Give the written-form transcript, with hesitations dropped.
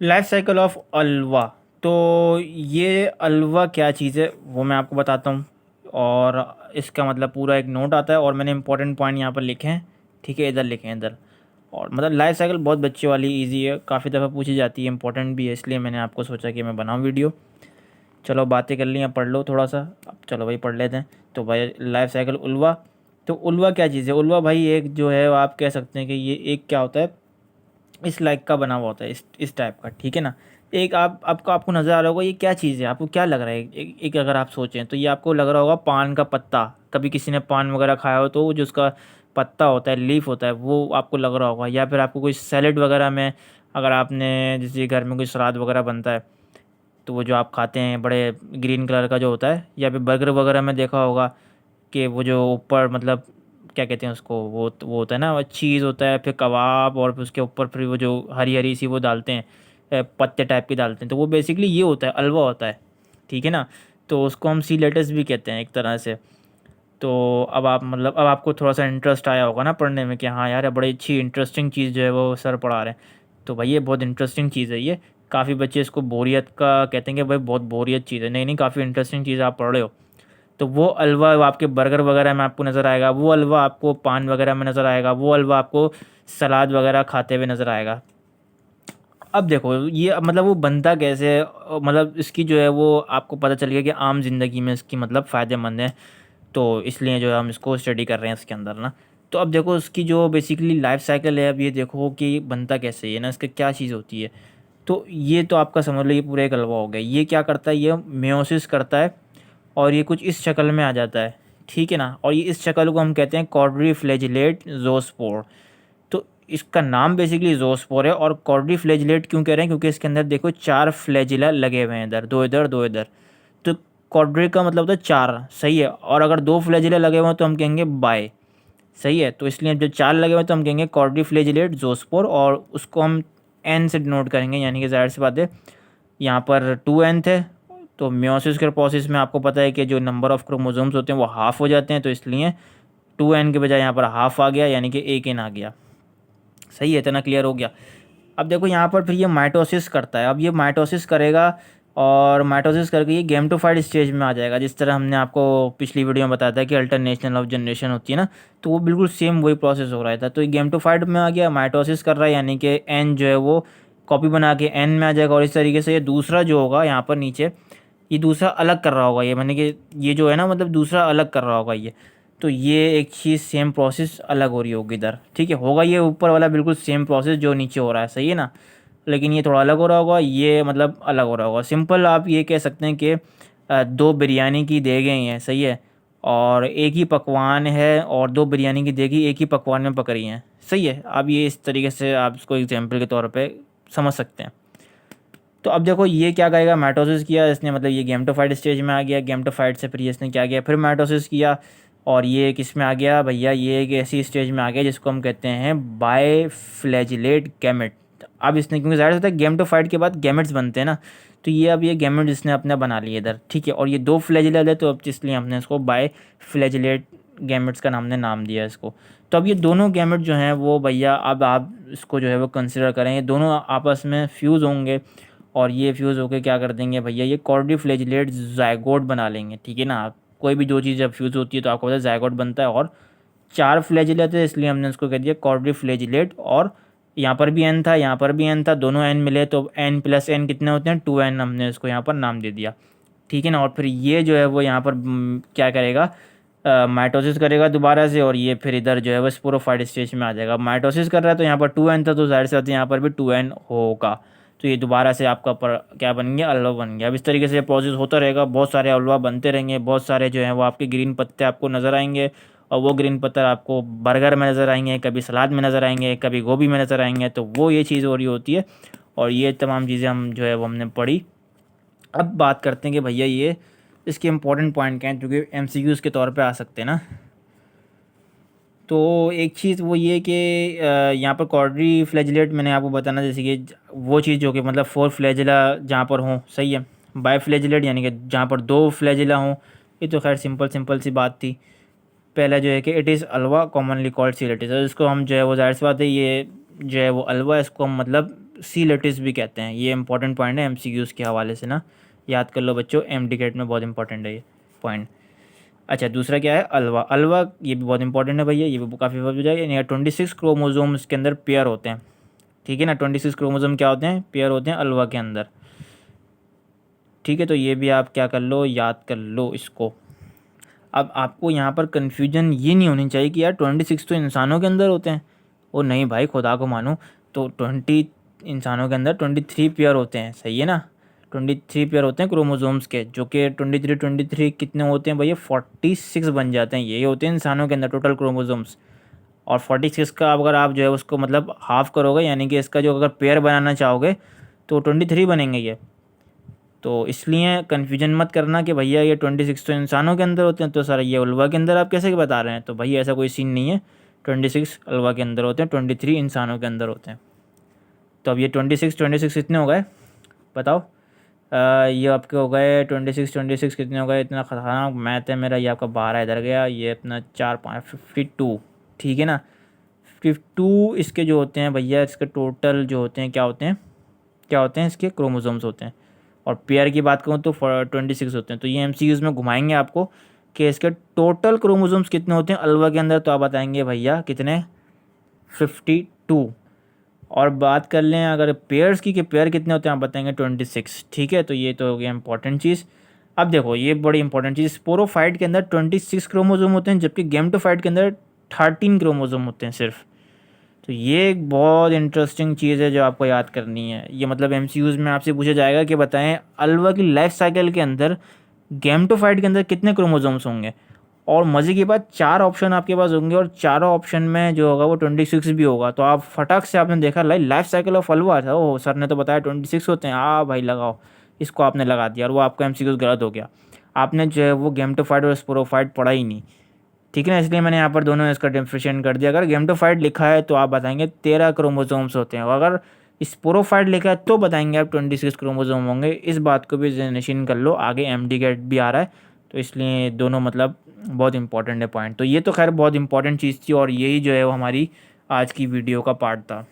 Life cycle of अलवा। तो ये अलवा क्या चीज़ है वो मैं आपको बताता हूँ। और इसका मतलब पूरा एक नोट आता है और मैंने इंपॉर्टेंट पॉइंट यहाँ पर लिखे हैं। ठीक है, इधर लिखे हैं इधर। और मतलब लाइफ साइकिल बहुत बच्चे वाली इजी है, काफ़ी दफ़ा पूछी जाती है, इंपॉर्टेंट भी है, इसलिए मैंने आपको सोचा कि मैं बनाऊँ वीडियो। चलो बातें कर ली हैं, पढ़ लो थोड़ा सा। अब चलो भाई पढ़ लेते हैं। तो भाई लाइफ साइकिल उल्वा। तो उल्वा क्या चीज़ है? उल्वा भाई एक जो है आप कह सकते हैं कि ये एक क्या होता है, इस लाइक का बना हुआ होता है, इस टाइप का। ठीक है ना। एक आपको नज़र आ रहा होगा, ये क्या चीज़ है, आपको क्या लग रहा है? एक अगर आप सोचें तो ये आपको लग रहा होगा पान का पत्ता। कभी किसी ने पान वगैरह खाया हो तो वो जो उसका पत्ता होता है, लीफ होता है, वो आपको लग रहा होगा। या फिर आपको कोई सैलेड वगैरह में, अगर आपने जैसे घर में कोई सलाद वगैरह बनता है तो वो जो आप खाते हैं बड़े ग्रीन कलर का जो होता है, या फिर बर्गर वगैरह में देखा होगा कि वो जो ऊपर मतलब क्या कहते हैं उसको, वो होता है ना, वो चीज़ होता है, फिर कबाब, और फिर उसके ऊपर फिर वो जो हरी हरी सी वो डालते हैं, पत्ते टाइप के डालते हैं, तो वो बेसिकली ये होता है, अलवा होता है। ठीक है ना। तो उसको हम सी लेटर्स भी कहते हैं एक तरह से। तो अब आप मतलब अब आपको थोड़ा सा इंटरेस्ट आया होगा ना पढ़ने में कि हाँ यार ये बड़ी अच्छी इंटरेस्टिंग चीज़ जो है वो सर पढ़ा रहे हैं। तो भाई ये बहुत इंटरेस्टिंग चीज़ है ये। काफ़ी बच्चे इसको बोरियत का कहते हैं कि भाई बहुत बोरियत चीज़ है, नहीं नहीं, काफ़ी इंटरेस्टिंग चीज़ आप पढ़ रहे हो। तो वो अलवा आपके बर्गर वगैरह में आपको नज़र आएगा, वो अलवा आपको पान वगैरह में नज़र आएगा, वो अलवा आपको सलाद वगैरह खाते हुए नज़र आएगा। अब देखो ये मतलब वो बनता कैसे है, मतलब इसकी जो है वो आपको पता चल गया कि आम ज़िंदगी में इसकी मतलब फ़ायदेमंद है। तो इसलिए जो है हम इसको स्टडी कर रहे हैं इसके अंदर ना। तो अब देखो इसकी जो बेसिकली लाइफ साइकिल है, अब ये देखो कि बनता कैसे है ना, इसका क्या चीज़ होती है। तो ये तो आपका समझ लो ये पूरा एक हलवा हो गया। ये क्या करता है, ये मेयोसिस करता है और ये कुछ इस शक्ल में आ जाता है। ठीक है ना। और ये इस शक्ल को हम कहते हैं क्वाड्रीफ्लैजिलेट ज़ोस्पोर। तो इसका नाम बेसिकली ज़ोस्पोर है। और क्वाड्रीफ्लैजिलेट क्यों कह रहे हैं, क्योंकि इसके अंदर देखो 4 फ्लैजिला लगे हुए हैं, इधर 2 इधर 2 इधर। तो क्वाड्री का मतलब होता है 4, सही है। और अगर 2 फ्लैजिला लगे हुए हैं तो हम कहेंगे बाय, सही है। तो इसलिए जब 4 लगे हुए हैं तो हम कहेंगे क्वाड्रीफ्लैजिलेट ज़ोस्पोर, और उसको हम एन से डिनोट करेंगे, यानी कि ज़ाहिर सी बात है यहाँ पर 2n थे। तो मियोसिस के प्रोसेस में आपको पता है कि जो नंबर ऑफ़ क्रोमोसोम्स होते हैं वो हाफ़ हो जाते हैं, तो इसलिए 2n के बजाय यहाँ पर हाफ़ आ गया, यानी कि 1n आ गया। सही है, इतना क्लियर हो गया। अब देखो यहाँ पर फिर ये माइटोसिस करता है। अब ये माइटोसिस करेगा और माइटोसिस करके ये गैमेटोफाइट स्टेज में आ जाएगा। जिस तरह हमने आपको पिछली वीडियो में बताया था कि अल्टरनेशन ऑफ जनरेशन होती है ना, तो वो बिल्कुल सेम वही प्रोसेस हो रहा था। तो ये गैमेटोफाइट में आ गया, माइटोसिस कर रहा है, यानी कि एन जो है वो कॉपी बना के एन में आ जाएगा। और इस तरीके से ये दूसरा जो होगा यहाँ पर नीचे, ये दूसरा अलग कर रहा होगा, ये मैंने कि ये जो है ना मतलब दूसरा अलग कर रहा होगा ये। तो ये एक चीज़ सेम प्रोसेस अलग हो रही होगी इधर। ठीक है, होगा ये ऊपर वाला बिल्कुल सेम प्रोसेस जो नीचे हो रहा है, सही है ना। लेकिन ये थोड़ा अलग हो रहा होगा, ये मतलब अलग हो रहा होगा। सिंपल आप ये कह सकते हैं कि दो बिरयानी की देगें हैं, सही है, और एक ही पकवान है, और दो बिरयानी की देगी एक ही पकवान में पक रही हैं, सही है। अब ये इस तरीके से आप इसको एग्जाम्पल के तौर पे समझ सकते हैं। तो अब देखो ये क्या करेगा, माइटोसिस किया इसने, मतलब ये गैमेटोफाइट स्टेज में आ गया। गैमेटोफाइट से फिर ये इसने क्या किया, फिर माइटोसिस किया, और ये किस में आ गया भैया, ये एक ऐसी स्टेज में आ गया जिसको हम कहते हैं बायफ्लैजिलेट गैमेट। अब इसने, क्योंकि ज़ाहिर होता है गैमेटोफाइट के बाद गैमेट्स बनते हैं ना, तो ये अब ये गैमेट इसने अपना बना लिए इधर। ठीक है, और ये दो फ्लैजिलल है, तो अब इसलिए हमने इसको बायफ्लैजिलेट गैमेट्स का हमने नाम दिया इसको। तो अब ये दोनों गैमेट जो हैं वो भैया, अब आप इसको जो है वो कंसिडर करें, ये दोनों आपस में फ्यूज़ होंगे, और ये फ्यूज़ होकर क्या कर देंगे भैया, ये कॉर्डीफ्लेजिलेट जायगोट बना लेंगे। ठीक है ना। आप कोई भी दो चीज़ जब फ्यूज़ होती है तो आपको पता है जायगोट बनता है। और 4 फ्लैजिलेट है, इसलिए हमने उसको कह दिया कॉर्डीफ्लेजिलेट। और यहाँ पर भी एन था, यहाँ पर भी एन था, दोनों एन मिले तो एन प्लस एन कितने होते हैं, 2n, हमने इसको यहाँ पर नाम दे दिया। ठीक है ना। और फिर ये जो है वो यहाँ पर क्या करेगा, माइटोसिस करेगा दोबारा से, और ये फिर इधर जो है वो स्पोरोफाइट स्टेज में आ जाएगा। माइटोसिस कर रहा है तो यहाँ पर 2n था, तो जाहिर सी बात है यहाँ पर भी 2n होगा। तो ये दोबारा से आपका पर क्या बन गया, अलवा बन गया। अब इस तरीके से प्रोसेस होता रहेगा, बहुत सारे अलवा बनते रहेंगे, बहुत सारे जो हैं वो आपके ग्रीन पत्ते आपको नज़र आएंगे। और वो ग्रीन पत्ते आपको बर्गर में नज़र आएंगे, कभी सलाद में नज़र आएंगे, कभी गोभी में नज़र आएंगे। तो वो ये चीज़ हो रही होती है। और ये तमाम चीज़ें हम जो है वो हमने पढ़ी। अब बात करते हैं कि भैया ये इसके इंपॉर्टेंट पॉइंट क्या हैं, क्योंकि एमसीक्यूज़ के तौर पे आ सकते हैं ना। तो एक चीज़ वो ये कि यहाँ पर कॉर्डी फ्लैजिलेट मैंने आपको बताना, जैसे कि वो चीज़ जो कि मतलब 4 फ्लैजिला जहाँ पर हों, सही है। बाई फ्लैजिलेट यानी कि जहाँ पर 2 फ्लैजिला हों। ये तो खैर सिंपल सिंपल सी बात थी। पहला जो है कि इट इज़ अलवा कॉमनली कॉल्ड सीलेटिस, इसको हम जो है वो ज़ाहिर सी बात है ये जो है वो अलवा, इसको हम मतलब सी लेटिस भी कहते हैं। ये इंपॉर्टेंट पॉइंट है एमसीक्यूज़ के हवाले से ना, याद कर लो बच्चों, एमडीकेट में बहुत इंपॉर्टेंट है ये पॉइंट। अच्छा, दूसरा क्या है, अल्वा। अल्वा ये भी बहुत इंपॉर्टेंट है भैया, ये भी काफ़ी बार हो जाएगा। 26 क्रोमोजोम्स के अंदर पेयर होते हैं, ठीक है ना। 26 क्रोमोजोम क्या होते हैं, पेयर होते हैं अल्वा के अंदर, ठीक है। तो ये भी आप क्या कर लो, याद कर लो इसको। अब आपको यहाँ पर कन्फ्यूजन ये नहीं होनी चाहिए कि यार 26 तो इंसानों के अंदर होते हैं। ओ नहीं भाई, खुदा को मानो, तो 20 इंसानों के अंदर 23 पेयर होते हैं, सही है ना। 23 पेयर होते हैं क्रोमोजोम्स के, जो कि 23 कितने होते हैं भैया, 46 बन जाते हैं। यही होते हैं इंसानों के अंदर टोटल क्रोमोजोम्स। और 46 का अगर आप जो है उसको मतलब हाफ करोगे, यानी कि इसका जो अगर पेयर बनाना चाहोगे तो 23 बनेंगे ये। तो इसलिए कन्फ्यूजन मत करना कि भैया ये 26 तो इंसानों के अंदर होते हैं, तो सर ये अल्वा के अंदर आप कैसे बता रहे हैं। तो भैया ऐसा कोई सीन नहीं है, 26 अल्वा के अंदर होते हैं, 23 इंसानों के अंदर होते हैं। तो अब ये 26 कितने हो गए बताओ। ये आपके हो गए 26 कितने हो गए, इतना खतरनाक मैथ है मेरा। ये आपका 12 इधर गया, ये अपना 4 5 52, ठीक है ना। 52 इसके जो होते हैं भैया, इसके टोटल जो होते हैं क्या होते हैं इसके क्रोमोसोम्स होते हैं। और पेयर की बात करूँ तो 26 होते हैं। तो ये एमसीक्यूज़ में घुमाएंगे आपको कि इसके टोटल क्रोमोसोम्स कितने होते हैं अल्वा के अंदर, तो आप बताएंगे भैया कितने, 52। और बात कर लें अगर पेयर्स की कि पेयर कितने होते हैं, आप बताएंगे 26, ठीक है। तो ये तो हो गया इंपॉर्टेंट चीज़। अब देखो ये बड़ी इंपॉर्टेंट चीज़, स्पोरोफाइट के अंदर 26 क्रोमोसोम होते हैं, जबकि गैमेटोफाइट के अंदर 13 क्रोमोसोम होते हैं सिर्फ। तो ये एक बहुत इंटरेस्टिंग चीज़ है जो आपको याद करनी है। ये मतलब एमसीक्यूज़ में आपसे पूछा जाएगा कि बताएं अल्वा की लाइफ साइकिल के अंदर गैमेटोफाइट के अंदर कितने क्रोमोसोम्स होंगे। और मज़े की बात, 4 ऑप्शन आपके पास होंगे और चारों ऑप्शन में जो होगा वो 26 भी होगा। तो आप फटाक से आपने देखा लाइफ साइकिल ऑफ अल्वा था, ओह सर ने तो बताया 26 होते हैं, भाई लगाओ, इसको आपने लगा दिया और वो आपका एमसीक्यूज़ गलत हो गया। आपने जो है वो गैमेटोफाइट और स्पोरोफाइट पढ़ा ही नहीं, ठीक है ना। इसलिए मैंने यहाँ पर दोनों इसका डिफ्रेंशिएट कर दिया। अगर गैमेटोफाइट लिखा है तो आप बताएंगे 13 क्रोमोसोम्स होते हैं, और अगर स्पोरोफाइट लिखा है तो बताएंगे आप 26 क्रोमोसोम होंगे। इस बात को भी नशीन कर लो, आगे एमडीकेट भी आ रहा है, तो इसलिए दोनों मतलब बहुत इंपॉर्टेंट है पॉइंट। तो ये तो खैर बहुत इंपॉर्टेंट चीज़ थी और यही जो है वो हमारी आज की वीडियो का पार्ट था।